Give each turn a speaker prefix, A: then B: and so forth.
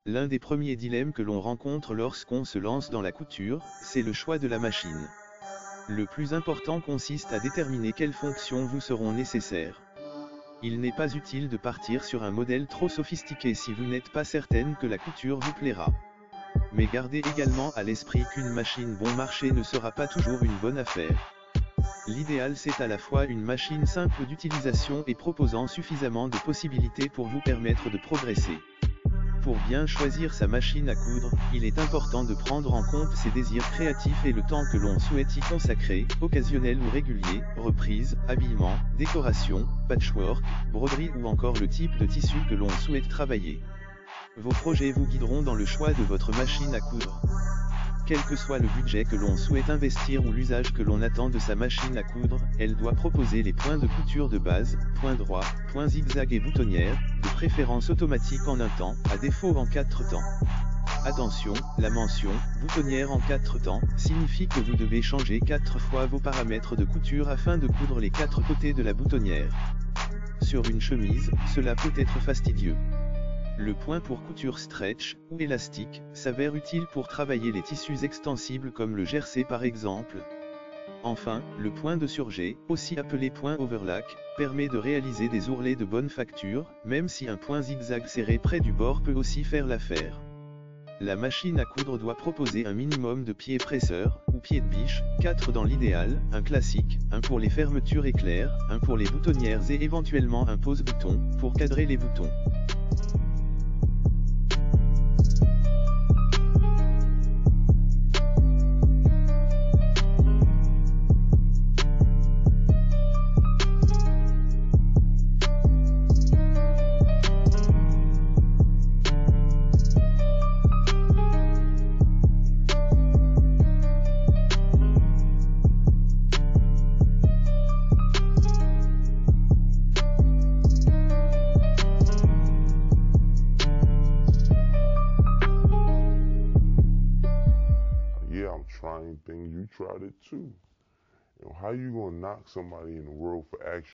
A: L'un des premiers dilemmes que l'on rencontre lorsqu'on se lance dans la couture, c'est le choix de la machine. Le plus important consiste à déterminer quelles fonctions vous seront nécessaires. Il n'est pas utile de partir sur un modèle trop sophistiqué si vous n'êtes pas certaine que la couture vous plaira. Mais gardez également à l'esprit qu'une machine bon marché ne sera pas toujours une bonne affaire. L'idéal c'est à la fois une machine simple d'utilisation et proposant suffisamment de possibilités pour vous permettre de progresser. Pour bien choisir sa machine à coudre, il est important de prendre en compte ses désirs créatifs et le temps que l'on souhaite y consacrer, occasionnel ou régulier, reprise, habillement, décoration, patchwork, broderie ou encore le type de tissu que l'on souhaite travailler. Vos projets vous guideront dans le choix de votre machine à coudre. Quel que soit le budget que l'on souhaite investir ou l'usage que l'on attend de sa machine à coudre, elle doit proposer les points de couture de base, points droits, points zigzag et boutonnières, de préférence automatique en un temps, à défaut en 4 temps. Attention, la mention « boutonnière en 4 temps » signifie que vous devez changer 4 fois vos paramètres de couture afin de coudre les 4 côtés de la boutonnière. Sur une chemise, cela peut être fastidieux. Le point pour couture stretch, ou élastique, s'avère utile pour travailler les tissus extensibles comme le jersey par exemple. Enfin, le point de surjet, aussi appelé point overlock, permet de réaliser des ourlets de bonne facture, même si un point zigzag serré près du bord peut aussi faire l'affaire. La machine à coudre doit proposer un minimum de pieds presseurs, ou pieds de biche, 4 dans l'idéal, un classique, un pour les fermetures éclairs, un pour les boutonnières et éventuellement un pose-bouton, pour cadrer les boutons.
B: I'm trying things, you tried it too. You know, how you gonna knock somebody in the world for actually